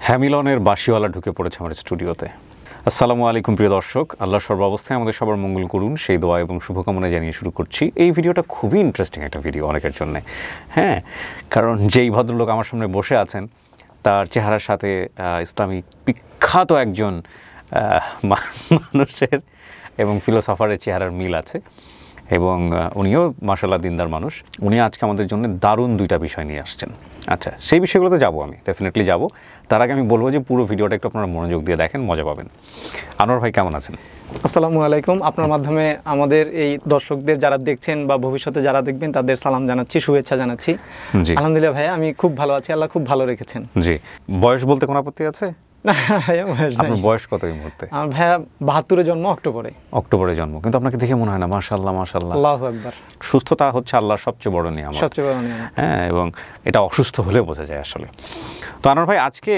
হ্যামিলনের বাঁশিওয়ালা ঢুকে পড়েছে আমার স্টুডিওতে। আসসালামু আলাইকুম প্রিয় দর্শক, আল্লাহ সর্বাবস্থায় আমাদের সবার মঙ্গল করুন সেই দোয়া এবং শুভকামনা জানিয়ে শুরু করছি। এই ভিডিওটা খুবই ইন্টারেস্টিং একটা ভিডিও অনেকের জন্য, হ্যাঁ, কারণ যেই ভদ্রলোক আমার সামনে বসে আছেন তার চেহারার সাথে ইসলামিক বিখ্যাত একজন মানুষের এবং ফিলোসফারের চেহারার মিল আছে এবং উনিও মাশাআল্লাহ দিনদার মানুষ। উনি আজকে আমাদের জন্য দারুণ দুইটা বিষয় নিয়ে আসছেন। আচ্ছা, সেই বিষয়গুলোতে যাবো, আমি ডেফিনেটলি যাব। তার আগে আমি বলবো যে পুরো ভিডিওটা একটু আপনারা মনোযোগ দিয়ে দেখেন, মজা পাবেন। আনোয়ার ভাই কেমন আছেন? আসসালামু আলাইকুম। আপনার মাধ্যমে আমাদের এই দর্শকদের যারা দেখছেন বা ভবিষ্যতে যারা দেখবেন তাদের সালাম জানাচ্ছি, শুভেচ্ছা জানাচ্ছি। আলহামদুলিল্লাহ ভাই, আমি খুব ভালো আছি, আল্লাহ খুব ভালো রেখেছেন। জি, বয়স বলতে কোনো আপত্তি আছে? আপনার বয়স কত এই মুহূর্তে? আমার ভাইয়া 72-এ জন্ম, অক্টোবরে জন্ম, কিন্তু আপনাকে দেখে মনে হয় না মাশাআল্লাহ মাশাআল্লাহ। আল্লাহু আকবার। সুস্থতা হচ্ছে আল্লাহর সবচেয়ে বড় নিয়ামত, হ্যাঁ, এবং এটা অসুস্থ হলে বোঝা যায় আসলে। তো আনোয়ার ভাই, আজকে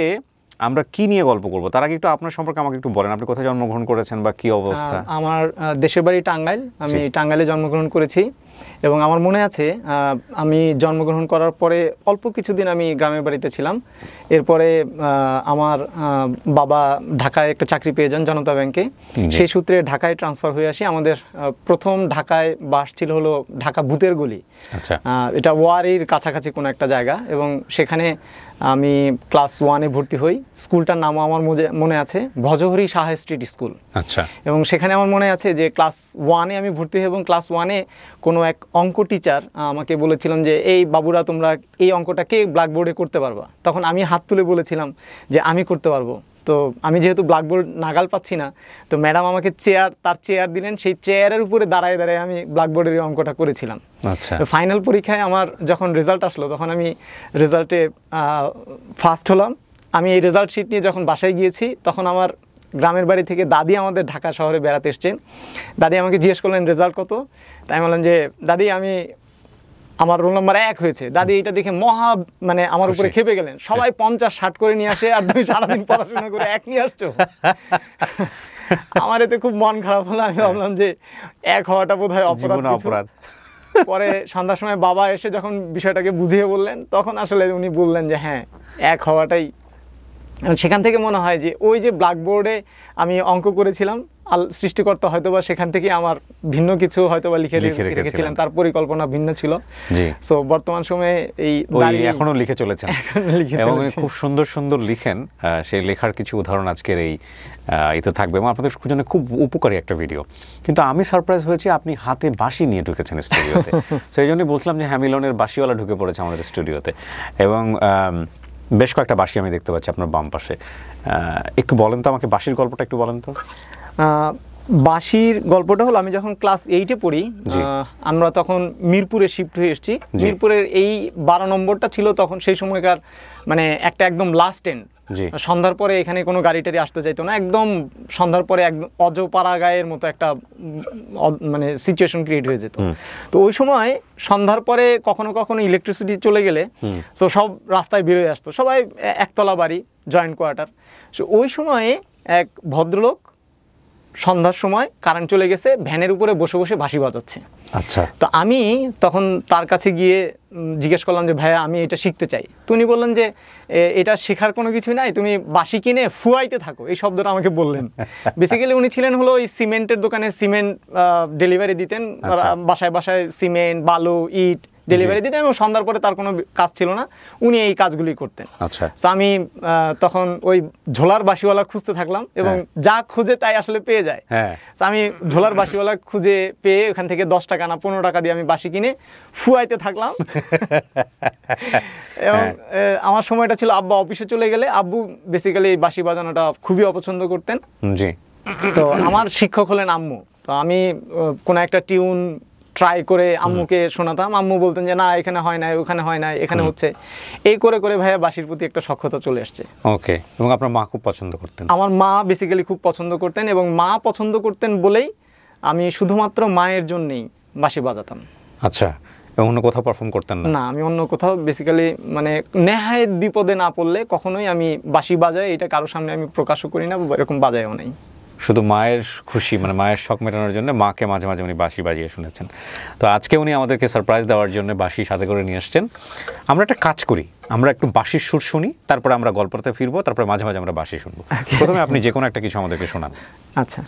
আমরা কি নিয়ে গল্প করব তার আগে একটু আপনার সম্পর্কে আমাকে একটু বলেন। আপনি কোথায় জন্মগ্রহণ করেছেন বা কি অবস্থা? আমার দেশের বাড়ি টাঙ্গাইল, আমি টাঙ্গাইলে জন্মগ্রহণ করেছি এবং আমার মনে আছে আমি জন্মগ্রহণ করার পরে অল্প কিছুদিন আমি গ্রামের বাড়িতে ছিলাম। এরপরে আমার বাবা ঢাকায় একটা চাকরি পেয়ে যান জনতা ব্যাংকে, সেই সূত্রে ঢাকায় ট্রান্সফার হয়ে আসি। আমাদের প্রথম ঢাকায় বাস ছিল হলো ঢাকা ভূতের গলি, এটা ওয়ারির কাছাকাছি কোনো একটা জায়গা, এবং সেখানে আমি ক্লাস 1-এ ভর্তি হই। স্কুলটার নামও আমার মনে আছে, ভজহরি শাহ স্ট্রিট স্কুল। আচ্ছা, এবং সেখানে আমার মনে আছে যে ক্লাস 1-এ আমি ভর্তি হই এবং ক্লাস 1-এ কোনো এক অঙ্ক টিচার আমাকে বলেছিলেন যে এই বাবুরা তোমরা এই অঙ্কটা কে ব্ল্যাকবোর্ডে করতে পারবা? তখন আমি হাত তুলে বলেছিলাম যে আমি করতে পারবো। তো আমি যেহেতু ব্ল্যাকবোর্ড নাগাল পাচ্ছি না, তো ম্যাডাম আমাকে তার চেয়ার দিলেন, সেই চেয়ারের উপরে দাঁড়ায় আমি ব্ল্যাকবোর্ডের এই অঙ্কটা করেছিলাম। আচ্ছা, ফাইনাল পরীক্ষায় আমার যখন রেজাল্ট আসলো তখন আমি রেজাল্টে ফার্স্ট হলাম। আমি এই রেজাল্ট শিট নিয়ে যখন বাসায় গিয়েছি তখন আমার গ্রামের বাড়ি থেকে দাদি আমাদের ঢাকা শহরে বেড়াতে এসছেন। দাদি আমাকে জিজ্ঞেস করলেন রেজাল্ট কত? তাই বললাম যে দাদি আমার রোল নাম্বার 1 হয়েছে। দাদি এটা দেখে মানে আমার উপরে খেপে গেলেন। সবাই 50-60 করে নিয়ে আসে আর তুমি সারাদিন পড়াশোনা করে 1 নিয়ে আসছো। আমার এতে খুব মন খারাপ হলো। আমি ভাবলাম যে 1 হওয়াটা বোধহয় অপরাধ। পরে সন্ধ্যার সময় বাবা এসে যখন বিষয়টাকে বুঝিয়ে বললেন তখন আসলে উনি বললেন যে হ্যাঁ, 1 হওয়াটাই। সেখান থেকে মনে হয় যে ওই যে ব্ল্যাকবোর্ডে আমি অঙ্ক করেছিলাম, সৃষ্টিকর্তা হয়তোবা সেখান থেকে আমার ভিন্ন কিছু হয়তোবা লিখে রেখেছিলেন, তার পরিকল্পনা ভিন্ন ছিল। সো বর্তমান সময়ে এখনো লিখে চলেছেন এবং খুব সুন্দর সুন্দর লিখেন। সেই লেখার কিছু উদাহরণ আজকের এতে থাকবে এবং আপনাদের জন্য খুব উপকারী একটা ভিডিও। কিন্তু আমি সারপ্রাইজ হয়েছি, আপনি হাতে বাঁশি নিয়ে ঢুকেছেন স্টুডিওতে। সেই জন্যই বলছিলাম যে হ্যামিলনের বাঁশিওয়ালা ঢুকে পড়েছে আমাদের স্টুডিওতে এবং বেশ কয়েকটা বাঁশি আমি দেখতে পাচ্ছি আপনার বাম পাশে। একটু বলেন তো আমাকে বাঁশির গল্পটা একটু বলেন তো। বাঁশির গল্পটা হলো, আমি যখন ক্লাস 8-এ পড়ি, আমরা তখন মিরপুরে শিফট হয়ে এসেছি। মিরপুরের এই 12 নম্বরটা ছিল তখন সেই সময়কার মানে একটা একদম লাস্ট এন্ড। সন্ধ্যার পরে এখানে কোনো গাড়ি টাড়ি আসতে চাইতো না, একদম সন্ধ্যার পরে একদম অজপাড়াগাঁয়ের মতো একটা মানে সিচুয়েশন ক্রিয়েট হয়ে যেত। তো ওই সময় সন্ধ্যার পরে কখনো কখনো ইলেকট্রিসিটি চলে গেলে সো সব রাস্তায় বেরোয় আসতো, সবাই একতলা বাড়ি, জয়েন্ট কোয়ার্টার। সো ওই সময়ে এক ভদ্রলোক সন্ধ্যার সময় কারেন্ট চলে গেছে, ভ্যানের উপরে বসে বসে বাঁশি বাজাচ্ছে। আচ্ছা, তো আমি তখন তার কাছে গিয়ে জিজ্ঞেস করলাম যে ভাইয়া আমি এটা শিখতে চাই। তো উনি বললেন যে এটা শেখার কোনো কিছু নাই, তুমি বাঁশি কিনে ফুয়াইতে থাকো, এই শব্দটা আমাকে বললেন। বেসিক্যালি উনি ছিলেন হলো ওই সিমেন্টের দোকানে সিমেন্ট ডেলিভারি দিতেন, বাসায় বাসায় সিমেন্ট, বালু, ইট ডেলিভারি দিতেন এবং সন্ধ্যার পরে তার কোনো কাজ ছিল না, উনি এই কাজগুলি করতেন। আচ্ছা, তো আমি তখন ওই ঝোলার বাঁশিওয়ালা খুঁজতে থাকলাম এবং যা খুঁজে তাই আসলে পেয়ে যায়। তো আমি ঝোলার বাঁশিওয়ালা খুঁজে পেয়ে ওখান থেকে 10 টাকা না 15 টাকা দিয়ে আমি বাঁশি কিনে ফুয়াইতে থাকলাম। এবং আমার সময়টা ছিল আব্বা অফিসে চলে গেলে, আব্বু বেসিক্যালি এই বাঁশি বাজানোটা খুবই অপছন্দ করতেন। জি, তো আমার শিক্ষক হলেন আম্মু। তো আমি কোনো একটা টিউন ট্রাই করে আম্মুকে শোনাতাম, আম্মু বলতেন যে না এখানে হয় না, ওখানে হয় না, এখানে হচ্ছে। এই করে করে ভাইয়া বাঁশির প্রতি একটা সখ্যতা চলে আসছে। ওকে, এবং আপনার মা খুব পছন্দ করতেন? আমার মা বেসিক্যালি খুব পছন্দ করতেন এবং মা পছন্দ করতেন বলেই আমি শুধুমাত্র মায়ের জন্যই বাঁশি বাজাতাম। আচ্ছা, অন্য কোথাও পারফর্ম করতেন না? না, আমি অন্য কোথাও বেসিক্যালি মানে নেহায়েত বিপদে না পড়লে কখনোই আমি বাঁশি বাজাই, এটা কারোর সামনে আমি প্রকাশও করি না, এরকম বাজাইও নাই। শুধু মায়ের খুশি, মানে মায়ের শখ মেটানোর জন্য মাকে মাঝে মাঝে উনি বাঁশি বাজিয়ে শুনেছেন। তো আজকে উনি আমাদেরকে সারপ্রাইজ দেওয়ার জন্য বাঁশি সাথে করে নিয়ে আসছেন। আমরা একটা কাজ করি, আমরা একটু বাঁশির সুর শুনি, তারপরে আমরা গল্পতে ফিরবো, তারপরে মাঝে মাঝে আমরা বাঁশি শুনবো। প্রথমে আপনি যে কোনো একটা কিছু আমাদেরকে শোনান। আচ্ছা।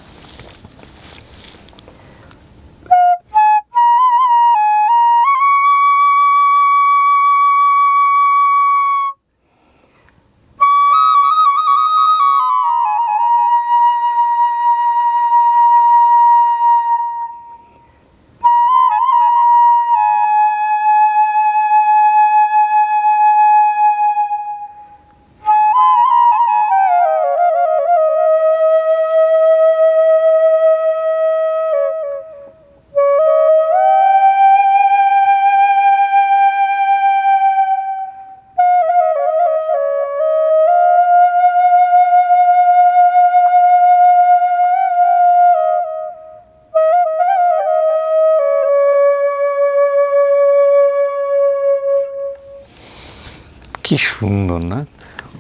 কি সুন্দর না,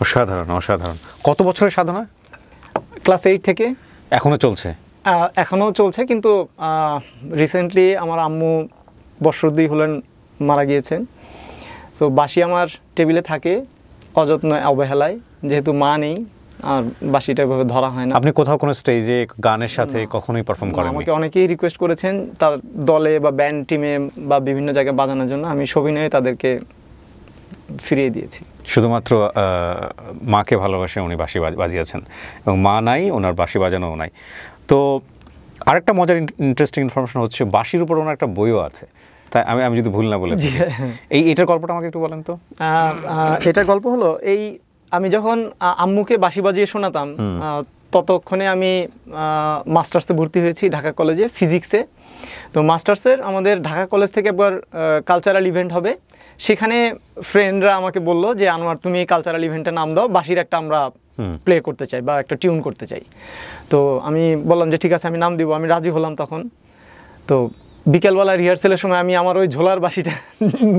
অসাধারণ অসাধারণ। কত বছরের সাধনা? ক্লাস 8 থেকে। এখনো চলছে? এখনও চলছে, কিন্তু রিসেন্টলি আমার আম্মু বৎসর 2 হলেন মারা গিয়েছেন। তো বাঁশি আমার টেবিলে থাকে অযত্ন অবহেলায়, যেহেতু মা নেই আর বাঁশিটা এভাবে ধরা হয় না। আপনি কোথাও কোনো স্টেজে গানের সাথে কখনোই পারফর্ম করেন? আমাকে অনেকেই রিকোয়েস্ট করেছেন তার দলে বা ব্যান্ড টিমে বা বিভিন্ন জায়গায় বাজানোর জন্য, আমি সবিনয়ে তাদেরকে ফিরিয়ে দিয়েছি। শুধুমাত্র মাকে ভালোবাসে উনি বাঁশি বাজিয়েছেন, এবং মা নাই, ওনার বাঁশি বাজানোও নাই। তো আরেকটা মজার ইন্টারেস্টিং ইনফরমেশন হচ্ছে বাঁশির উপর ওনার একটা বইও আছে, তাই আমি যদি ভুল না বলে। এটার গল্পটা আমাকে একটু বলেন তো। এটার গল্প হলো, এই আমি যখন আম্মুকে বাঁশি বাজিয়ে শোনাতাম, ততক্ষণে আমি মাস্টার্সে ভর্তি হয়েছি ঢাকা কলেজে ফিজিক্সে। তো মাস্টার্সের আমাদের ঢাকা কলেজ থেকে একবার কালচারাল ইভেন্ট হবে, সেখানে ফ্রেন্ডরা আমাকে বলল যে আনোয়ার তুমি এই কালচারাল ইভেন্টে নাম দাও, বাঁশির একটা আমরা প্লে করতে চাই বা একটা টিউন করতে চাই। তো আমি বললাম যে ঠিক আছে আমি নাম দিব, আমি রাজি হলাম তখন। তো বিকেলবেলা রিহার্সেলের সময় আমি আমার ওই ঝোলার বাঁশিটা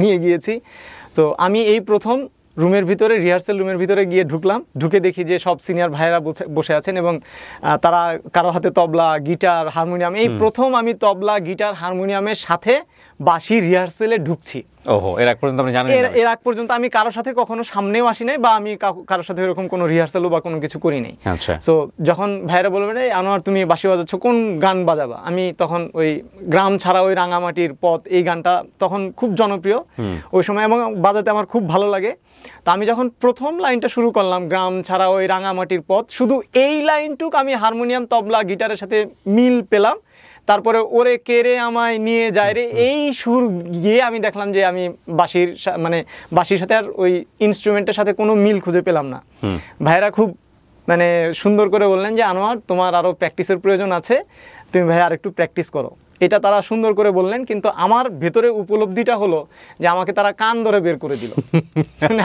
নিয়ে গিয়েছি। তো আমি এই প্রথম রুমের ভিতরে, রিহার্সেল রুমের ভিতরে গিয়ে ঢুকলাম, ঢুকে দেখি যে সব সিনিয়র ভাইয়েরা বসে আছেন এবং তারা কারো হাতে তবলা, গিটার, হারমোনিয়াম। এই প্রথম আমি তবলা, গিটার, হারমোনিয়ামের সাথে বাঁশি রিহার্সেলে ঢুকছি। ওহো, এর আগ পর্যন্ত আপনি জানেন? এর আগ পর্যন্ত আমি কারোর সাথে কখনো সামনেও আসি নাই, বা আমি কারোর সাথে এরকম কোনো রিহার্সেলও বা কোনো কিছু করি নাই। আচ্ছা। সো যখন ভাইয়েরা বলবেন এই আনোয়ার তুমি বাঁশি বাজাচ্ছ, কোন গান বাজাবা, আমি তখন ওই গ্রাম ছাড়া ওই রাঙামাটির পথ, এই গানটা তখন খুব জনপ্রিয় ওই সময় এবং বাজাতে আমার খুব ভালো লাগে। তো আমি যখন প্রথম লাইনটা শুরু করলাম, গ্রাম ছাড়া ওই রাঙামাটির পথ, শুধু এই লাইনটুক আমি হারমোনিয়াম, তবলা, গিটারের সাথে মিল পেলাম। তারপরে ওরে কেড়ে আমায় নিয়ে যায় রে, এই সুর গিয়ে আমি দেখলাম যে আমি বাঁশির সাথে আর ওই ইনস্ট্রুমেন্টের সাথে কোনো মিল খুঁজে পেলাম না। ভাইরা খুব সুন্দর করে বললেন যে আনোয়ার তোমার আরও প্র্যাকটিসের প্রয়োজন আছে, তুমি ভাই আর একটু প্র্যাকটিস করো। এটা তারা সুন্দর করে বললেন, কিন্তু আমার ভেতরে উপলব্ধিটা হলো যে আমাকে তারা কান ধরে বের করে দিল।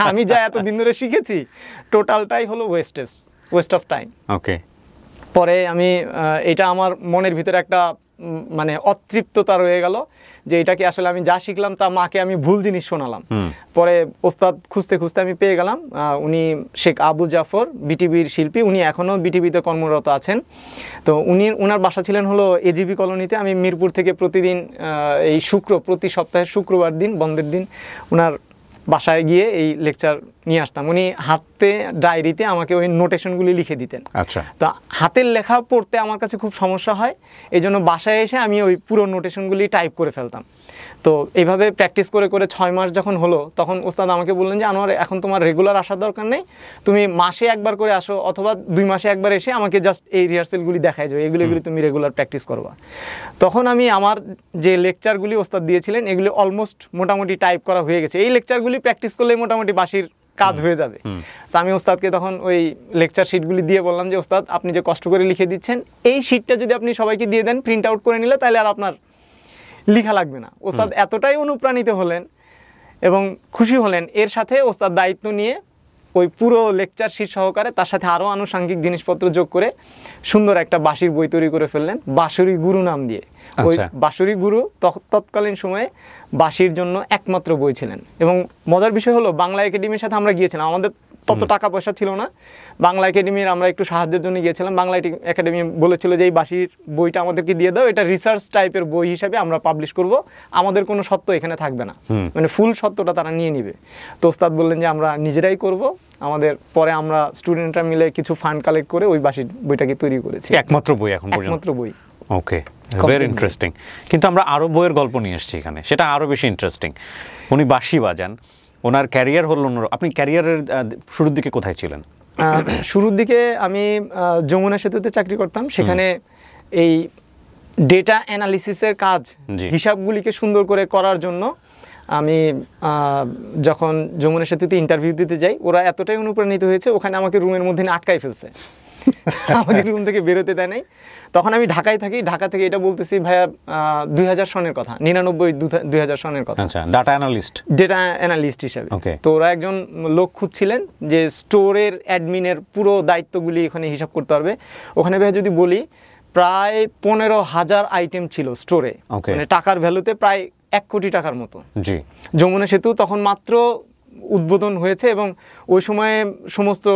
আমি যা এতদিন ধরে শিখেছি টোটালটাই হলো ওয়েস্ট অফ টাইম। ওকে। পরে আমি এটা আমার মনের ভিতরে একটা অতৃপ্ততা রয়ে গেল যে এটাকে আসলে আমি যা শিখলাম তা মাকে আমি ভুল জিনিস শোনালাম। পরে ওস্তাদ খুঁজতে খুঁজতে আমি পেয়ে গেলাম, উনি শেখ আবু জাফর, বিটিভির শিল্পী, উনি এখনও বিটিভিতে কর্মরত আছেন। তো উনার বাসা ছিলেন হলো এজিবি কলোনিতে। আমি মিরপুর থেকে প্রতিদিন প্রতি সপ্তাহের শুক্রবার দিন, বন্ধের দিন, উনার বাসায় গিয়ে এই লেকচার নিয়ে আসতাম। উনি হাতে ডায়েরিতে আমাকে ওই নোটেশনগুলি লিখে দিতেন। আচ্ছা। তা হাতের লেখা পড়তে আমার কাছে খুব সমস্যা হয়, এই জন্য বাসায় এসে আমি ওই পুরো নোটেশনগুলি টাইপ করে ফেলতাম। তো এইভাবে প্র্যাকটিস করে করে 6 মাস যখন হলো, তখন ওস্তাদ আমাকে বললেন যে আনোয়ার এখন তোমার রেগুলার আসার দরকার নেই, তুমি মাসে একবার করে আসো অথবা 2 মাসে একবার এসে আমাকে জাস্ট এই রিহার্সেলগুলি দেখাই যাও, এগুলি তুমি রেগুলার প্র্যাকটিস করবা। তখন আমি আমার যে লেকচারগুলি ওস্তাদ দিয়েছিলেন এগুলি অলমোস্ট মোটামুটি টাইপ করা হয়ে গেছে। এই লেকচারগুলি প্র্যাকটিস করলে মোটামুটি বাঁশির কাজ হয়ে যাবে। আমি ওস্তাদকে তখন ওই লেকচার শিটগুলি দিয়ে বললাম যে ওস্তাদ আপনি যে কষ্ট করে লিখে দিচ্ছেন, এই শিটটা যদি আপনি সবাইকে দিয়ে দেন প্রিন্ট আউট করে নিলে, তাহলে আর আপনার লিখা লাগবে না। ওস্তাদ এতটাই অনুপ্রাণিত হলেন এবং খুশি হলেন, এর সাথে ওস্তাদ দায়িত্ব নিয়ে ওই পুরো লেকচার শিট সহকারে তার সাথে আরও আনুষঙ্গিক জিনিসপত্র যোগ করে সুন্দর একটা বাঁশির বই তৈরি করে ফেললেন, বাঁশুরি গুরু নাম দিয়ে। ওই বাঁশুরি গুরু তৎকালীন সময়ে বাঁশির জন্য একমাত্র বই ছিলেন। এবং মজার বিষয় হলো বাংলা একাডেমির সাথে আমরা গিয়েছিলাম, আমাদের তত টাকা পয়সা ছিল না। বাংলা একাডেমির আমরা একটু সাহায্যের জন্য গিয়েছিলাম। বাংলা একাডেমি বলেছিল যে এই বাঁশির বইটা আমাদেরকে দিয়ে দাও, এটা রিসার্চ টাইপের বই হিসাবে আমরা পাবলিশ করব, আমাদের কোনো সত্ত্ব এখানে থাকবে না, মানে ফুল সত্ত্বটা তারা নিয়ে নিবে। তো ওস্তাদ বললেন যে আমরা নিজেরাই করব। আমাদের পরে আমরা স্টুডেন্টরা মিলে কিছু ফান্ড কালেক্ট করে ওই বাঁশির বইটাকে তৈরি করেছি। একমাত্র বই এখন পর্যন্ত? একমাত্র বই। ওকে, ভেরি ইন্টারেস্টিং। কিন্তু আমরা আরো বইয়ের গল্প নিয়ে এসেছি এখানে, সেটা আরো বেশি ইন্টারেস্টিং। উনি বাঁশি বাজান, ওনার ক্যারিয়ার হলো অন্য। আপনি ক্যারিয়ারের শুরুর দিকে কোথায় ছিলেন? শুরুর দিকে আমি যমুনা সেতুতে চাকরি করতাম। সেখানে এই ডেটা অ্যানালিসিসের কাজ, হিসাবগুলিকে সুন্দর করে করার জন্য আমি যখন যমুনা সেতুতে ইন্টারভিউ দিতে যাই, ওরা এতটাই অনুপ্রাণিত হয়েছে, ওখানে আমাকে রুমের মধ্যে আটকাই ফেলছে, আমাকে রুম থেকে বেরোতে দেয় নাই। তখন আমি ঢাকায় থাকি। ঢাকা থেকে এটা বলতেছি ভাইয়া 2000 সনের কথা, 99-2000 সনের কথা। আচ্ছা, ডাটা অ্যানালিস্ট হিসেবে। তো ওরা একজন লোক খুঁজছিলেন যে স্টোরের অ্যাডমিনের পুরো দায়িত্বগুলি এখানে হিসাব করতে পারবে। ওখানে ভাইয়া যদি বলি, প্রায় 15,000 আইটেম ছিল স্টোরে, মানে টাকার ভ্যালুতে প্রায় 1 কোটি টাকার মতো। যমুনা সেতু তখন মাত্র উদ্বোধন হয়েছে এবং ওই সময়ে সমস্ত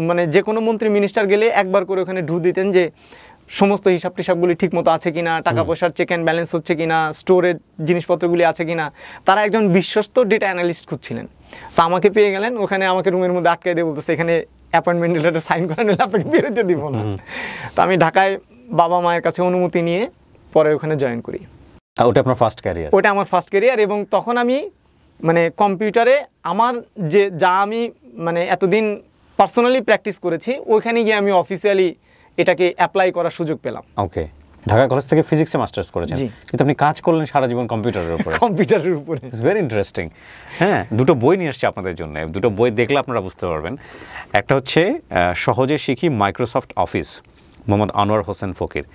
মানে যে কোনো মন্ত্রী মিনিস্টার গেলে একবার করে ওখানে ঢু দিতেন যে সমস্ত হিসাব টিসাবগুলি ঠিক মতো আছে কিনা, টাকা পয়সার চেক অ্যান্ড ব্যালেন্স হচ্ছে কিনা, স্টোরের জিনিসপত্রগুলি আছে কিনা। তারা একজন বিশ্বস্ত ডেটা অ্যানালিস্ট খুঁজছিলেন। তো আমাকে পেয়ে গেলেন, ওখানে আমাকে রুমের মধ্যে আটকে দিয়ে বলতেছে এখানে অ্যাপয়েন্টমেন্ট লেটার সাইন করা নিলে আপনাকে বেরোতে দিব না। তো আমি ঢাকায় বাবা মায়ের কাছে অনুমতি নিয়ে পরে ওখানে জয়েন করি। ওটা আপনার ফার্স্ট ক্যারিয়ার? ওটা আমার ফার্স্ট ক্যারিয়ার। এবং তখন আমি মানে কম্পিউটারে আমার যা আমি মানে এতদিন পার্সোনালি প্র্যাকটিস করেছি, ওইখানে গিয়ে আমি অফিসিয়ালি এটাকে অ্যাপ্লাই করার সুযোগ পেলাম। ওকে, ঢাকা কলেজ থেকে ফিজিক্সে মাস্টার্স করেছেন, কিন্তু আপনি কাজ করলেন সারা জীবন কম্পিউটারের উপরে। কম্পিউটারের উপরে, ইটস ভেরি ইন্টারেস্টিং। হ্যাঁ, দুটো বই নিয়ে এসেছি আপনাদের জন্য, দুটো বই দেখলে আপনারা বুঝতে পারবেন। একটা হচ্ছে সহজে শিখি মাইক্রোসফট অফিস, মোহাম্মদ আনোয়ার হোসেন ফকির।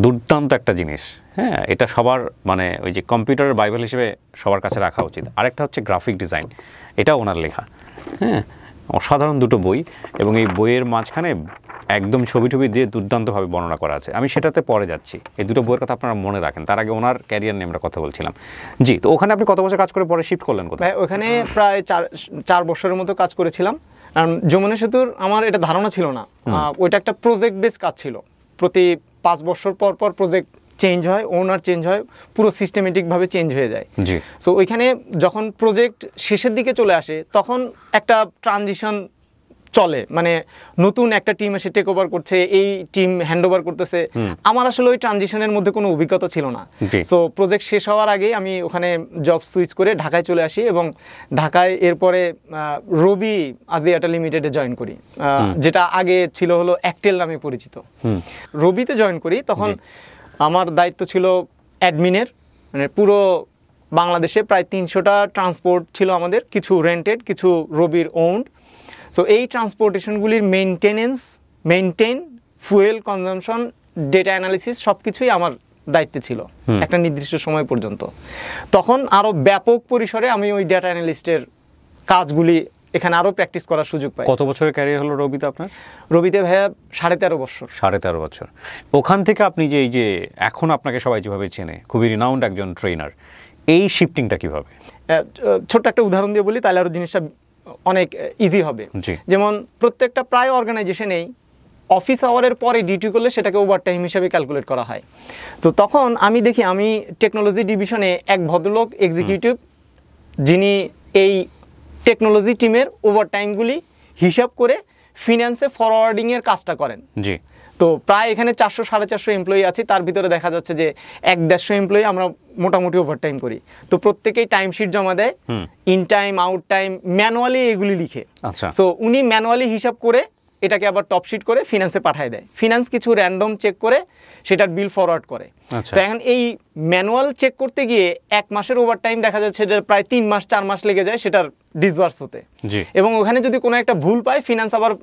দুর্দান্ত একটা জিনিস। হ্যাঁ, এটা সবার মানে ওই যে কম্পিউটারের বাইবেল হিসেবে সবার কাছে রাখা উচিত। আরেকটা হচ্ছে গ্রাফিক ডিজাইন, এটাও ওনার লেখা। হ্যাঁ, অসাধারণ দুটো বই, এবং এই বইয়ের মাঝখানে একদম ছবি দিয়ে দুর্দান্তভাবে বর্ণনা করা আছে। আমি সেটাতে পরে যাচ্ছি। এই দুটো বইয়ের কথা আপনারা মনে রাখেন। তার আগে ওনার ক্যারিয়ার নিয়ে আমরা কথা বলছিলাম। জি, তো ওখানে আপনি কত বছর কাজ করে পরে শিফট করলেন কোথায়? ওখানে প্রায় 4 বছরের মতো কাজ করেছিলাম। যমুনা সেতুর আমার এটা ধারণা ছিল না, ওইটা একটা প্রজেক্ট বেস কাজ ছিল। প্রতি 5 বছর পর প্রজেক্ট চেঞ্জ হয়, ওনার চেঞ্জ হয়, পুরো সিস্টেমেটিকভাবে চেঞ্জ হয়ে যায়। সো ওইখানে যখন প্রজেক্ট শেষের দিকে চলে আসে, তখন একটা ট্রানজিশন চলে, মানে নতুন একটা টিম এসে টেক ওভার করছে, এই টিম হ্যান্ড ওভার করতেছে। আমার আসলে ওই ট্রানজিশনের মধ্যে কোনো অভিজ্ঞতা ছিল না। সো প্রজেক্ট শেষ হওয়ার আগেই আমি ওখানে জব সুইচ করে ঢাকায় চলে আসি, এবং ঢাকায় এরপরে রবি আজিয়াটা লিমিটেডে জয়েন করি, যেটা আগে ছিল হলো অ্যাক্টেল নামে পরিচিত। রবিতে জয়েন করি, তখন আমার দায়িত্ব ছিল অ্যাডমিনের, মানে পুরো বাংলাদেশে প্রায় 300টা ট্রান্সপোর্ট ছিল আমাদের, কিছু রেন্টেড, কিছু রবির ওন্ড। সো এই ট্রান্সপোর্টেশনগুলির maintain, fuel consumption, data analysis সব কিছুই আমার দায়িত্বে ছিল একটা নির্দিষ্ট সময় পর্যন্ত। তখন আরও ব্যাপক পরিসরে আমি ওই ডেটা অ্যানালিস্টের কাজগুলি এখানে আরও প্র্যাকটিস করার সুযোগ পাই। কত বছরের ক্যারিয়ার হলো রবিতে আপনার? রবিতে ভাইয়া 13.5 বছর। 13.5 বছর। ওখান থেকে আপনি যে এই যে এখন আপনাকে সবাই যেভাবে চেনে, খুবই রিনাউন্ড একজন ট্রেনার, এই শিফটিংটা কিভাবে? ছোট্ট একটা উদাহরণ দিয়ে বলি, তাহলে আরও জিনিসটা অনেক ইজি হবে। যেমন প্রত্যেকটা প্রায় অর্গানাইজেশনেই অফিস আওয়ারের পরে ডিউটি করলে সেটাকে ওভারটাইম হিসাবে ক্যালকুলেট করা হয়। তো তখন আমি দেখি, আমি টেকনোলজি ডিভিশনে এক ভদ্রলোক এক্সিকিউটিভ, যিনি এই টেকনোলজি টিমের ওভারটাইমগুলি হিসাব করে ফিন্যান্সে ফরওয়ার্ডিংয়ের কাজটা করেন। জি। তো প্রায় এখানে 400-450 এমপ্লয়ি আছে, তার ভিতরে দেখা যাচ্ছে যে 150 এমপ্লয়ি আমরা মোটামুটি ওভারটাইম করি। তো প্রত্যেকেই টাইমশিট জমা দেয়, in time, out time, manually এগুলি লিখে। সো উনি ম্যানুয়ালি হিসাব করে এটাকে আবার টপশিট করে ফিনান্সে পাঠিয়ে দেয়। ফিনান্স কিছু র্যান্ডম চেক করে সেটার বিল ফরওয়ার্ড করে। তো এখন এই ম্যানুয়াল চেক করতে গিয়ে 1 মাসের ওভারটাইম দেখা যাচ্ছে যে প্রায় 3 মাস 4 মাস লেগে যায় সেটার ডিসবার্স হতে। এবং ওখানে যদি কোনো একটা ভুল পায়, ফিনান্স আবার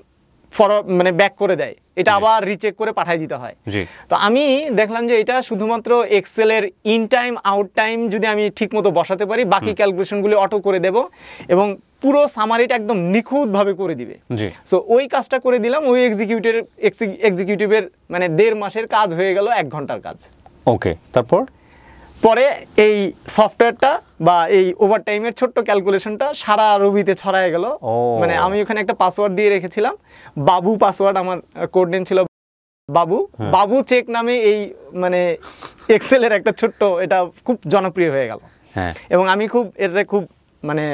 মানে ব্যাক করে দেয়, এটা আবার রিচেক করে পাঠিয়ে দিতে হয়। তো আমি দেখলাম যে এটা শুধুমাত্র এক্সেলের ইন টাইম, আউট টাইম যদি আমি ঠিকমতো বসাতে পারি, বাকি ক্যালকুলেশনগুলি অটো করে দেব এবং পুরো সামারিটা একদম নিখুঁতভাবে করে দিবে। সো ওই কাজটা করে দিলাম। ওই এক্সিকিউটিভের মানে 1.5 মাসের কাজ হয়ে গেল 1 ঘন্টার কাজ। ওকে, তারপর পরে এই সফটওয়্যারটা বা এই ওভারটাইমের ছোট্ট ক্যালকুলেশনটা সারা রবিতে ছড়ায় গেল। মানে আমি ওখানে একটা পাসওয়ার্ড দিয়ে রেখেছিলাম, বাবু পাসওয়ার্ড, আমার কোড নেম ছিল বাবু। বাবু চেক নামে এই মানে এক্সেলের একটা ছোট্ট, এটা খুব জনপ্রিয় হয়ে গেল। এবং আমি খুব এতে খুব মানে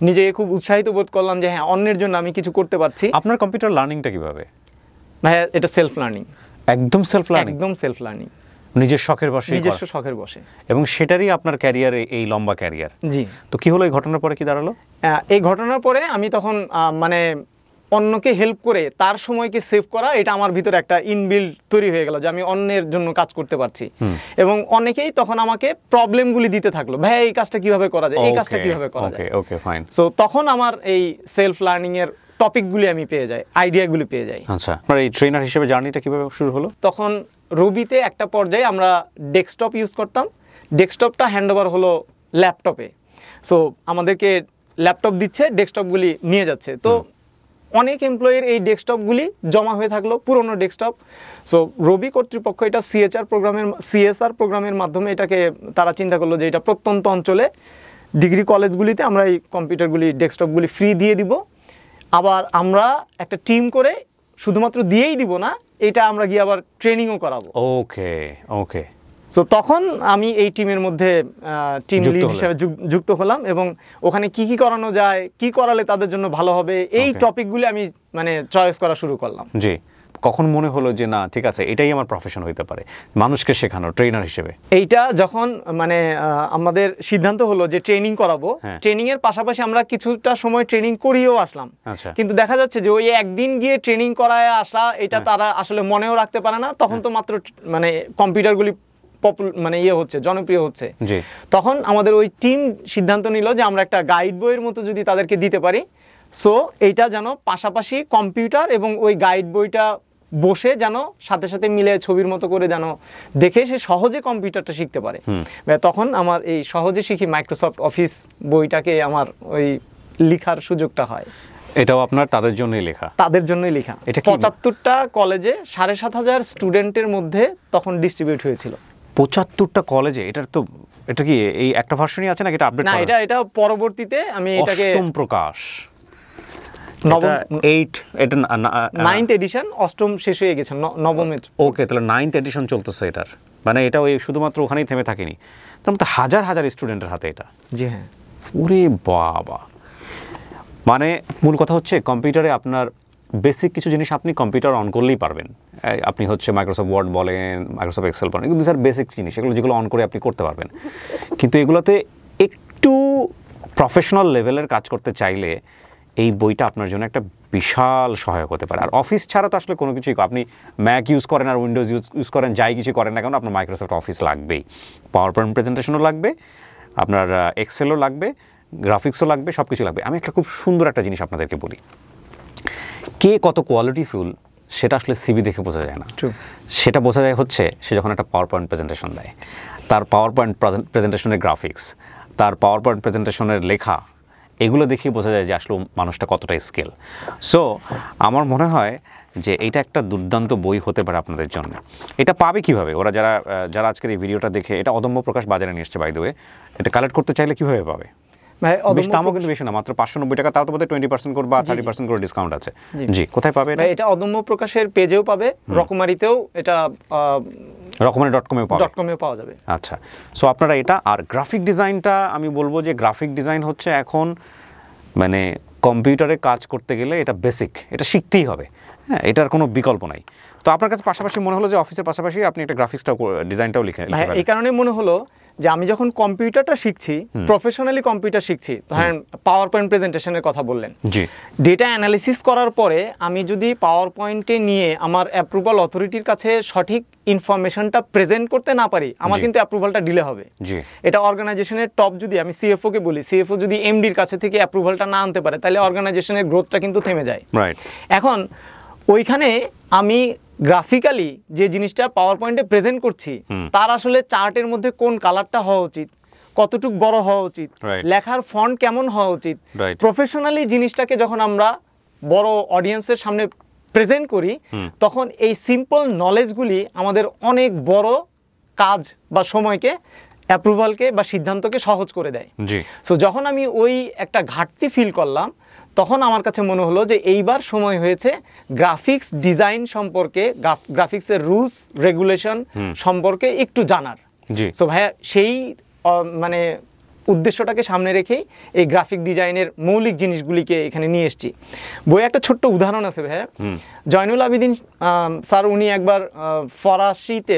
নিজেকে খুব উৎসাহিত বোধ করলাম যে হ্যাঁ, অন্যের জন্য আমি কিছু করতে পারছি। আপনার কম্পিউটার লার্নিংটা কিভাবে? ভাই এটা সেলফ লার্নিং, একদম সেলফ লার্নিং, একদম সেলফ লার্নিং, নিজের শখের বসে, নিজস্ব শখের বসে, এবং সেটারই আপনার ক্যারিয়ারে এই লম্বা ক্যারিয়ার। জি। তো কি হলো এই ঘটনার পরে, কি দাঁড়ালো? এই ঘটনার পরে আমি তখন মানে অন্যকে হেল্প করে তার সময়কে সেভ করা, এটা আমার ভিতরে একটা ইনবিল্ড তৈরি হয়ে গেল যে আমি অন্যের জন্য কাজ করতে পারছি। এবং অনেকেই তখন আমাকে প্রবলেমগুলি দিতে থাকলো, ভাই এই কাজটা কিভাবে করা যায়, এই কাজটা কিভাবে করা যায়। Okay fine. সো তখন আমার এই সেলফ লার্নিং এর টপিকগুলি আমি পেয়ে যাই, আইডিয়াগুলি পেয়ে যাই। আচ্ছা, আপনার এই ট্রেনার হিসেবে জার্নিটা কিভাবে শুরু হলো? তখন রবিতে একটা পর্যায়ে আমরা ডেস্কটপ ইউজ করতাম, ডেস্কটপটা হ্যান্ডওভার হলো ল্যাপটপে। সো আমাদেরকে ল্যাপটপ দিচ্ছে, ডেস্কটপগুলি নিয়ে যাচ্ছে। তো অনেক এমপ্লয়ির এই ডেস্কটপগুলি জমা হয়ে থাকলো, পুরনো ডেস্কটপ। সো রবি কর্তৃপক্ষ এটা সিএসআর প্রোগ্রামের মাধ্যমে এটাকে তারা চিন্তা করলো যে এটা প্রত্যন্ত অঞ্চলে ডিগ্রি কলেজগুলিতে আমরা এই কম্পিউটারগুলি, ডেস্কটপগুলি ফ্রি দিয়ে দিব। আবার আমরা একটা টিম করে শুধুমাত্র দিয়েই দিব না, এটা আমরা গিয়ে আবার ট্রেনিংও করাবো। ওকে। সো তখন আমি এই টিমের মধ্যে টিম লিড হিসেবে যুক্ত হলাম, এবং ওখানে কি কি করানো যায়, কি করালে তাদের জন্য ভালো হবে, এই টপিকগুলি আমি মানে চয়েস করা শুরু করলাম। জি। কখন মনে হলো যে না ঠিক আছে, এটাই আমার প্রফেশন হইতে পারে, মানুষকে শেখানো, ট্রেনার হিসেবে? এইটা যখন মানে আমাদের সিদ্ধান্ত হলো যে ট্রেনিং করাবো, ট্রেনিং এর পাশাপাশি আমরা কিছুটা সময় ট্রেনিং করিয়েও আসলাম। কিন্তু দেখা যাচ্ছে যে ওই একদিন গিয়ে ট্রেনিং করায় আসা, এটা তারা আসলে মনেও রাখতে পারে না। তখন তো মাত্র মানে কম্পিউটারগুলি মানে হচ্ছে, জনপ্রিয় হচ্ছে। তখন আমাদের ওই টিম সিদ্ধান্ত নিল যে আমরা একটা গাইড বইয়ের মতো যদি তাদেরকে দিতে পারি, সো এইটা যেন পাশাপাশি কম্পিউটার এবং ওই গাইড বইটা বসে যেন সাথে সাথে মিলে ছবির মতো করে যেন দেখে সে সহজে কম্পিউটারটা শিখতে পারে। তখন আমার এই সহজে শিখি মাইক্রোসফট অফিস বইটাকে আমার ওই লেখার সুযোগটা হয়। এটাও আপনার তাদের জন্যই লেখা? তাদের জন্যই লেখা। 75টা কলেজে 7,500 স্টুডেন্টের মধ্যে তখন ডিস্ট্রিবিউট হয়েছিল। 75টা কলেজে? এটা কি এই একটা ভার্সনই আছে নাকি এটা আপডেট? না, এটা পরবর্তীতে আমি এটাকে অষ্টম প্রকাশ, নাইনথ এডিশন, অষ্টম শেষ হয়ে গেছে, নবমে। ওকে, তাহলে 9th এডিশন চলতেছে এটার, মানে এটা ওই শুধুমাত্র ওখানেই থেমে থাকেনি, তার মধ্যে হাজার হাজার স্টুডেন্টের হাতে এটা। জি হ্যাঁ। ওরে বাবা, মানে মূল কথা হচ্ছে কম্পিউটারে আপনার বেসিক কিছু জিনিস আপনি কম্পিউটার অন করলেই পারবেন। আপনি হচ্ছে মাইক্রোসফট ওয়ার্ড বলেন, মাইক্রোসফট এক্সেল বলেন, কিন্তু স্যার বেসিক জিনিস এগুলো, যেগুলো অন করে আপনি করতে পারবেন। কিন্তু এগুলোতে একটু প্রফেশনাল লেভেলের কাজ করতে চাইলে এই বইটা আপনার জন্য একটা বিশাল সহায়ক হতে পারে। আর অফিস ছাড়া তো আসলে কোনো কিছুই, আপনি ম্যাক ইউজ করেন আর উইন্ডোজ ইউজ করেন, যাই কিছু করেন না কেন, আপনার মাইক্রোসফট অফিস লাগবেই। পাওয়ার পয়েন্ট প্রেজেন্টেশনও লাগবে, আপনার এক্সেলও লাগবে, গ্রাফিক্সও লাগবে, সব কিছু লাগবে। আমি একটা খুব সুন্দর একটা জিনিস আপনাদেরকে বলি, কে কত কোয়ালিটিফুল সেটা আসলে সিভি দেখে বোঝা যায় না। সেটা বোঝা যায় হচ্ছে সে যখন একটা পাওয়ার পয়েন্ট প্রেজেন্টেশন দেয়, তার পাওয়ার পয়েন্ট প্রেজেন্টেশনের গ্রাফিক্স, তার পাওয়ার পয়েন্ট প্রেজেন্টেশনের লেখা, এগুলো দেখেই বোঝা যায় যে আসলে মানুষটা কতটা স্কিল। সো আমার মনে হয় যে এটা একটা দুর্দান্ত বই হতে পারে আপনাদের জন্য। এটা পাবে কিভাবে ওরা, যারা আজকের এই ভিডিওটা দেখে, এটা অদম্য প্রকাশ বাজারে নিয়ে এসছে বাই দ্য ওয়ে, এটা কালেক্ট করতে চাইলে কিভাবে পাবে? দামও কিন্তু বেশি না, মাত্র 590 টাকা, তাও তো বোধহয় 20% করে বা 30% করে ডিসকাউন্ট আছে। জি, কোথায় পাবে এটা? অদম্য প্রকাশের পেজেও পাবে, রকমারিতেও, এটা রকমারি.com-এও পাওয়া যাবে। আচ্ছা, সো আপনারা এটা, আর গ্রাফিক ডিজাইনটা আমি বলবো যে গ্রাফিক ডিজাইন হচ্ছে এখন মানে কম্পিউটারে কাজ করতে গেলে এটা বেসিক, এটা শিখতেই হবে। হ্যাঁ, এটার কোনো বিকল্প নাই। তো আপনার কাছে পাশাপাশি মনে হলো যে অফিসের পাশাপাশি আপনি একটা গ্রাফিক্সটাও, ডিজাইনটাও লিখে? এই কারণে মনে হলো যে আমি যখন কম্পিউটারটা শিখছি, প্রফেশনালি কম্পিউটার শিখছি, ধরেন পাওয়ার পয়েন্ট প্রেজেন্টেশনের কথা বললেন, ডেটা অ্যানালিসিস করার পরে আমি যদি পাওয়ার পয়েন্টে নিয়ে আমার অ্যাপ্রুভাল অথরিটির কাছে সঠিক ইনফরমেশনটা প্রেজেন্ট করতে না পারি, আমার কিন্তু অ্যাপ্রুভালটা ডিলে হবে। এটা অর্গানাইজেশনের টপ, যদি আমি সিএফওকে বলি, সিএফও যদি এমডির কাছে থেকে অ্যাপ্রুভালটা না আনতে পারে, তাহলে অর্গানাইজেশনের গ্রোথটা কিন্তু থেমে যায়। এখন ওইখানে আমি গ্রাফিক্যালি যে জিনিসটা পাওয়ার পয়েন্টে প্রেজেন্ট করছি, তার আসলে চার্টের মধ্যে কোন কালারটা হওয়া উচিত, কতটুকু বড় হওয়া উচিত, লেখার ফন্ট কেমন হওয়া উচিত, প্রফেশনালি জিনিসটাকে যখন আমরা বড় অডিয়েন্সের সামনে প্রেজেন্ট করি, তখন এই সিম্পল নলেজগুলি আমাদের অনেক বড় কাজ বা সময়কে অ্যাপ্রুভালকে বা সিদ্ধান্তকে সহজ করে দেয়। জি। সো যখন আমি ওই একটা ঘাটতি ফিল করলাম, তখন আমার কাছে মনে হলো যে এইবার সময় হয়েছে গ্রাফিক্স ডিজাইন সম্পর্কে, গ্রাফিক্সের রুলস রেগুলেশন সম্পর্কে একটু জানার। জি। সো ভাইয়া সেই মানে উদ্দেশ্যটাকে সামনে রেখেই এই গ্রাফিক ডিজাইনের মৌলিক জিনিসগুলিকে এখানে নিয়ে এসেছি। বইয়ে একটা ছোট্ট উদাহরণ আছে ভাইয়া। জয়নুল আবেদিন স্যার উনি একবার ফরাসিতে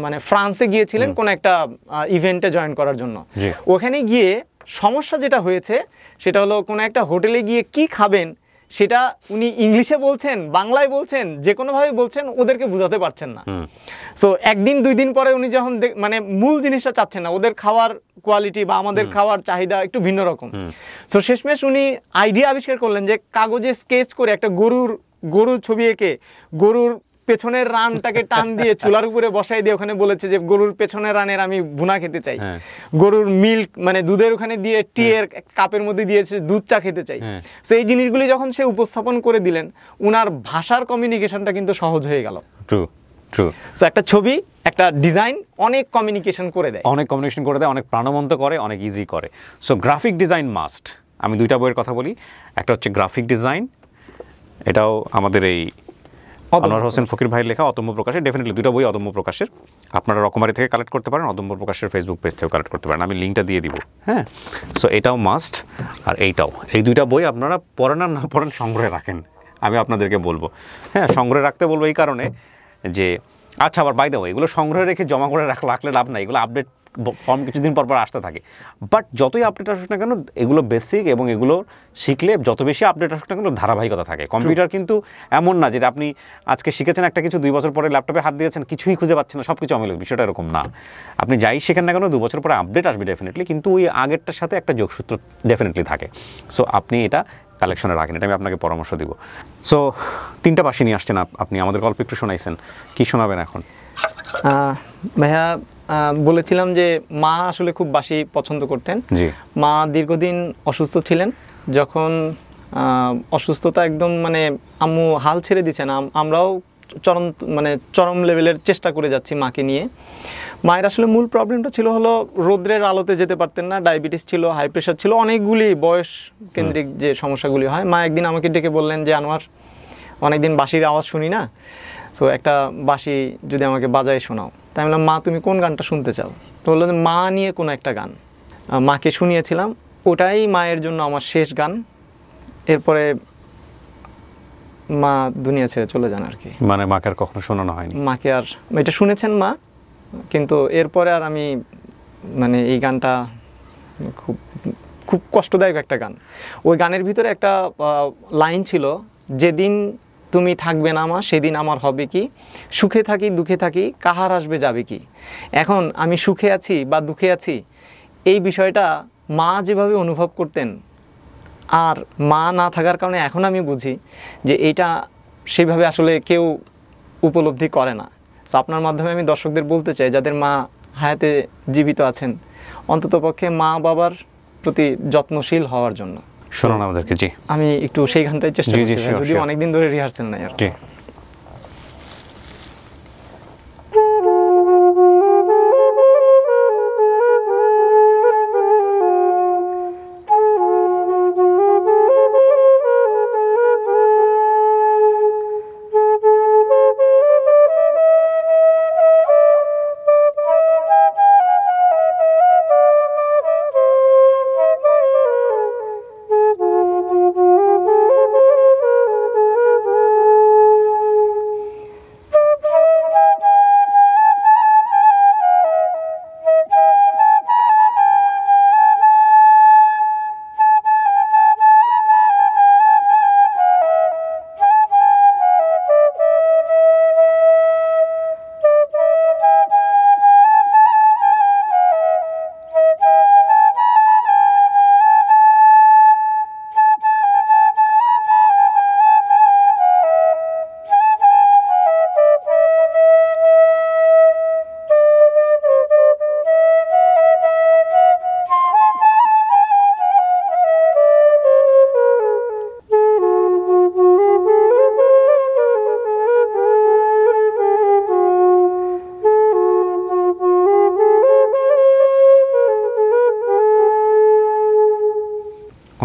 মানে ফ্রান্সে গিয়েছিলেন কোন একটা ইভেন্টে জয়েন করার জন্য। ওখানে গিয়ে সমস্যা যেটা হয়েছে সেটা হলো কোনো একটা হোটেলে গিয়ে কি খাবেন সেটা উনি ইংলিশে বলছেন, বাংলায় বলছেন, যে কোনোভাবে বলছেন, ওদেরকে বোঝাতে পারছেন না। সো একদিন 2 দিন পরে উনি যখন মানে মূল জিনিসটা চাচ্ছেন না, ওদের খাওয়ার কোয়ালিটি বা আমাদের খাওয়ার চাহিদা একটু ভিন্ন রকম। সো শেষমেশ উনি আইডিয়া আবিষ্কার করলেন যে কাগজে স্কেচ করে একটা গরুর ছবি এঁকে গরুর পেছনের রানটাকে টান দিয়ে চুলার উপরে বসাই দিয়ে ওখানে বলেছে যে গরুর পেছনের রানের আমি ভুনা খেতে চাই, গরুর মিল্ক মানে দুধের ওখানে দিয়ে টিয়ের কাপের মধ্যে দিয়েছে দুধ চা খেতে চাই। সো এই জিনিসগুলি যখন সে উপস্থাপন করে দিলেন, উনার ভাষার কমিউনিকেশনটা কিন্তু সহজ হয়ে গেল। সো একটা ছবি, একটা ডিজাইন অনেক কমিউনিকেশন করে দেয়, অনেক প্রাণবন্ত করে, অনেক ইজি করে। So graphic design must. আমি 2টা বইয়ের কথা বলি। একটা হচ্ছে গ্রাফিক ডিজাইন, এটাও আমাদের এই আনোয়ার হোসেন ফকির ভাইয়ের লেখা, অদম্য প্রকাশের। ডেফিনেটলি 2টা বই অদম্য প্রকাশের, আপনারা রকমারি থেকে কালেক্ট করতে পারেন, অদম্য প্রকাশের ফেসবুক পেজ থেকেও কালেক্ট করতে পারেন, আমি লিঙ্কটা দিয়ে দিব। হ্যাঁ, সো এটাও মাস্ট। আর এইটাও, এই 2টা বই আপনারা পড়েন আর না পড়েন সংগ্রহে রাখেন, আমি আপনাদেরকে বলবো। হ্যাঁ, সংগ্রহে রাখতে বলবো এই কারণে যে আচ্ছা, আবার বাই দ্য ওয়ে, এগুলো সংগ্রহে রেখে জমা করে রাখলে লাভ নাই, এগুলো আপডেট ফর্ম কিছুদিন পর আসতে থাকে। বাট যতই আপডেট আসুক না কেন, এগুলো বেসিক, এবং এগুলো শিখলে যত বেশি আপডেট আসুক না কেন ধারাবাহিকতা থাকে। কম্পিউটার কিন্তু এমন না যেটা আপনি আজকে শিখেছেন একটা কিছু, 2 বছর পরে ল্যাপটপে হাত দিয়েছেন, কিছুই খুঁজে পাচ্ছেন না, সব কিছু অমিল। বিষয়টা এরকম না। আপনি যাই শেখেন না কেন, 2 বছর পরে আপডেট আসবে ডেফিনেটলি, কিন্তু ওই আগেরটার সাথে একটা যোগসূত্র ডেফিনেটলি থাকে। সো আপনি এটা কালেকশনে রাখেন, এটা আমি আপনাকে পরামর্শ দিব। সো 3টা পাশে নিয়ে আসছেন আপনি, আমাদের গল্প একটু শোনাইছেন, কি শোনাবেন এখন? ভাইয়া বলেছিলাম যে মা আসলে খুব বাঁশি পছন্দ করতেন। মা দীর্ঘদিন অসুস্থ ছিলেন। যখন অসুস্থতা একদম মানে আম্মু হাল ছেড়ে দিচ্ছেন, আমরাও চরম লেভেলের চেষ্টা করে যাচ্ছি মাকে নিয়ে। মায়ের আসলে মূল প্রবলেমটা ছিল হলো রোদ্রের আলোতে যেতে পারতেন না, ডায়াবেটিস ছিল, হাই প্রেশার ছিল, অনেকগুলি বয়স কেন্দ্রিক যে সমস্যাগুলি হয়। মা একদিন আমাকে ডেকে বললেন যে আনোয়ার, অনেকদিন বাঁশির আওয়াজ শুনি না, সো একটা বাঁশি যদি আমাকে বাজায় শোনাও। তাই বললাম, মা তুমি কোন গানটা শুনতে চাও? তো বললেন মা নিয়ে কোনো একটা গান। মাকে শুনিয়েছিলাম, ওটাই মায়ের জন্য আমার শেষ গান। এরপরে মা দুনিয়া ছেড়ে চলে যান আর কি। মানে মাকে আর কখনো শোনানো হয়নি? মাকে আর, এটা শুনেছেন মা, কিন্তু এরপরে আর আমি মানে এই গানটা খুব খুব কষ্টদায়ক একটা গান। ওই গানের ভিতরে একটা লাইন ছিল, যেদিন তুমি থাকবে না মা সেদিন আমার হবে কি, সুখে থাকি দুঃখে থাকি কাহার আসবে যাবে কি। এখন আমি সুখে আছি বা দুঃখে আছি, এই বিষয়টা মা যেভাবে অনুভব করতেন, আর মা না থাকার কারণে এখন আমি বুঝি যে এইটা সেইভাবে আসলে কেউ উপলব্ধি করে না। সো আপনার মাধ্যমে আমি দর্শকদের বলতে চাই, যাদের মা হায়াতে জীবিত আছেন, অন্ততপক্ষে মা বাবার প্রতি যত্নশীল হওয়ার জন্য শোনান আমাদেরকে। জি, আমি একটু সেই গানটাই চেষ্টা করছি, যদিও অনেকদিন ধরে রিহার্সেল নাই আর কি।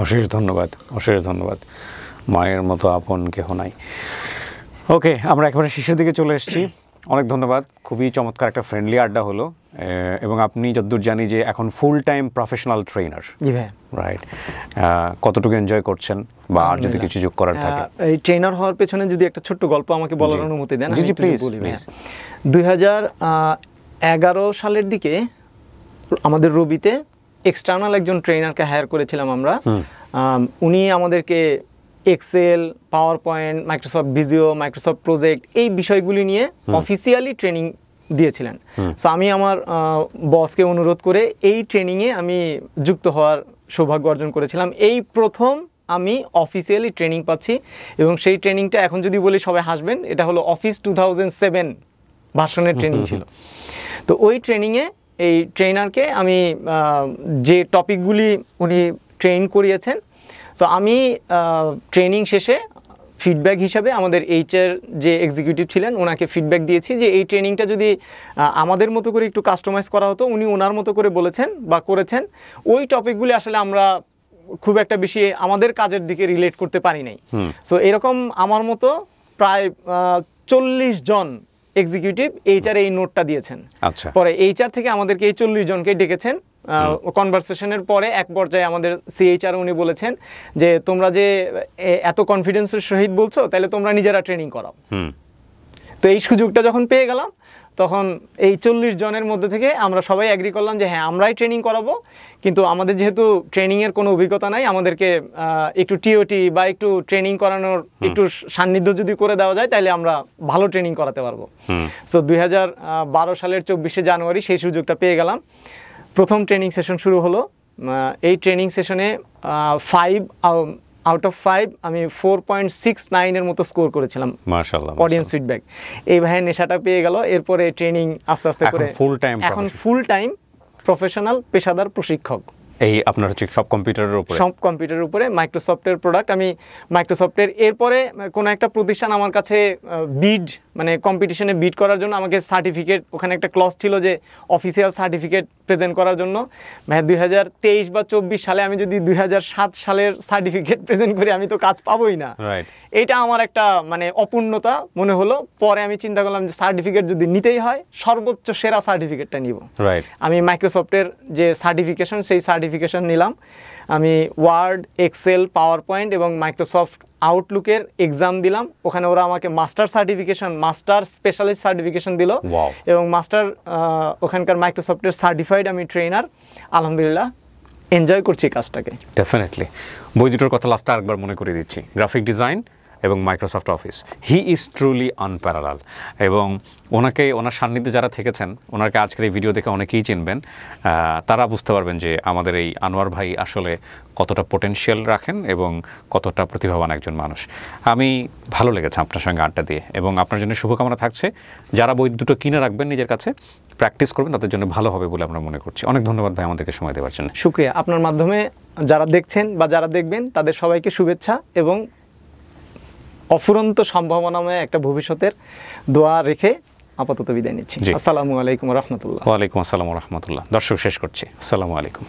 অশেষ ধন্যবাদ, অশেষ ধন্যবাদ। মায়ের মতো আপন কেহ নাই। ওকে, আমরা একেবারে শেষের দিকে চলে এসেছি। অনেক ধন্যবাদ, খুবই চমৎকার একটা ফ্রেন্ডলি আড্ডা হলো। এবং আপনি যতদূর জানি যে এখন ফুল টাইম প্রফেশনাল ট্রেনার, জি ভাই, রাইট? কতটুকু এনজয় করছেন, বা আর যদি কিছু যোগ করার থাকে? এই ট্রেনার হওয়ার পেছনে যদি একটা ছোট্ট গল্প আমাকে বলার অনুমতি দেন। জি জি, প্লিজ। 2011 সালের দিকে আমাদের রবিতে এক্সটার্নাল একজন ট্রেনারকে হায়ার করেছিলাম আমরা। উনি আমাদেরকে Excel, PowerPoint, Microsoft Visio, Microsoft Project এই বিষয়গুলি নিয়ে অফিসিয়ালি ট্রেনিং দিয়েছিলেন। সো আমি আমার বসকে অনুরোধ করে এই ট্রেনিংয়ে আমি যুক্ত হওয়ার সৌভাগ্য অর্জন করেছিলাম। এই প্রথম আমি অফিসিয়ালি ট্রেনিং পাচ্ছি, এবং সেই ট্রেনিংটা এখন যদি বলি সবাই হাসবেন, এটা হলো অফিস 2007 ভার্সনের ট্রেনিং ছিল। তো ওই ট্রেনিংয়ে এই ট্রেনারকে আমি যে টপিকগুলি উনি ট্রেন করিয়েছেন, সো আমি ট্রেনিং শেষে ফিডব্যাক হিসাবে আমাদের এইচআর যে এক্সিকিউটিভ ছিলেন ওনাকে ফিডব্যাক দিয়েছি যে এই ট্রেনিংটা যদি আমাদের মতো করে একটু কাস্টমাইজ করা হতো। উনি ওনার মতো করে বলেছেন বা করেছেন, ওই টপিকগুলি আসলে আমরা খুব একটা বেশি আমাদের কাজের দিকে রিলেট করতে পারি নাই। সো এরকম আমার মতো প্রায় 40 জন এক্সিকিউটিভ এইচআর এই নোটটা দিয়েছেন। আচ্ছা, পরে এইচআর থেকে আমাদেরকে এই 40 জনকে ডেকেছেন। কনভারসেশনের পরে এক পর্যায়ে আমাদের সিএইচআর উনি বলেছেন যে তোমরা যে এত কনফিডেন্সের সহিত বলছো, তাহলে তোমরা নিজেরা ট্রেনিং করাও। তো এই সুযোগটা যখন পেয়ে গেলাম, তখন এই 40 জনের মধ্যে থেকে আমরা সবাই অ্যাগ্রি করলাম যে হ্যাঁ, আমরাই ট্রেনিং করাবো। কিন্তু আমাদের যেহেতু ট্রেনিংয়ের কোনো অভিজ্ঞতা নাই, আমাদেরকে একটু টিওটি বা একটু ট্রেনিং করানোর একটু সান্নিধ্য যদি করে দেওয়া যায়, তাহলে আমরা ভালো ট্রেনিং করাতে পারবো। সো 2012 সালের 24শে জানুয়ারি সেই সুযোগটা পেয়ে গেলাম। প্রথম ট্রেনিং সেশন শুরু হলো। এই ট্রেনিং সেশনে 5 আউট অফ 5 আমি 4.69 এর মতো স্কোর করেছিলাম। মাশাআল্লাহ, অডিয়েন্স ফিডব্যাক। এই ভাইয়ের নেশাটা পেয়ে গেল। এরপরে ট্রেনিং আস্তে আস্তে করে এখন ফুল টাইম প্রফেশনাল পেশাদার প্রশিক্ষক। এই আপনার হচ্ছে সব কম্পিউটারের উপরে মাইক্রোসফটের প্রোডাক্ট। আমি মাইক্রোসফটের এরপরে কোনো একটা প্রতিষ্ঠান আমার কাছে বিড, মানে কম্পিটিশনে বিড করার জন্য আমাকে সার্টিফিকেট, ওখানে একটা ক্লজ ছিল যে অফিসিয়াল সার্টিফিকেট প্রেজেন্ট করার জন্য। 2023 বা 24 সালে আমি যদি 2007 সালের সার্টিফিকেট প্রেজেন্ট করি, আমি তো কাজ পাবোই না। এইটা আমার একটা মানে অপূর্ণতা মনে হলো। পরে আমি চিন্তা করলাম যে সার্টিফিকেট যদি নিতেই হয়, সর্বোচ্চ সেরা সার্টিফিকেটটা নিব। আমি মাইক্রোসফটের যে সার্টিফিকেশন, সেই সার্টিফিকেশন নিলাম। আমি ওয়ার্ড, এক্সেল, পাওয়ার পয়েন্ট এবং মাইক্রোসফট আউটলুকের এক্সাম দিলাম। ওখানে ওরা আমাকে master certification, master specialist certification দিল, এবং মাস্টার ওখানকার মাইক্রোসফটের সার্টিফাইড আমি ট্রেনার। আলহামদুলিল্লাহ, এনজয় করছি কাজটাকে। ডেফিনেটলি। বই দুটোর কথা লাস্টে আরেকবার মনে করে দিচ্ছি, গ্রাফিক ডিজাইন এবং Microsoft office. He is truly unparalleled. এবং ওনার সান্নিধ্যে যারা থেকেছেন, ওনাকে আজকের এই ভিডিও দেখে অনেকেই চিনবেন। তারা বুঝতে পারবেন যে আমাদের এই আনোয়ার ভাই আসলে কতটা পোটেনশিয়াল রাখেন এবং কতটা প্রতিভাবান একজন মানুষ। আমি ভালো লেগেছে আপনার সঙ্গে আড্ডা দিয়ে, এবং আপনার জন্য শুভকামনা থাকছে। যারা বই দুটো কিনে রাখবেন, নিজের কাছে প্র্যাকটিস করবেন, তাদের জন্য ভালো হবে বলে আমরা মনে করছি। অনেক ধন্যবাদ ভাই আমাদেরকে সময় দেওয়ার জন্য। শুকরিয়া। আপনার মাধ্যমে যারা দেখছেন বা যারা দেখবেন, তাদের সবাইকে শুভেচ্ছা এবং অফুরন্ত সম্ভাবনাময় একটা ভবিষ্যতের দোয়া রেখে আপাতত বিদায় নিচ্ছি। আসসালামু আলাইকুম ওয়া রাহমাতুল্লাহ। ওয়া আলাইকুম আসসালাম ওয়া রাহমাতুল্লাহ। দর্শক শেষ করছি। আসসালামু আলাইকুম।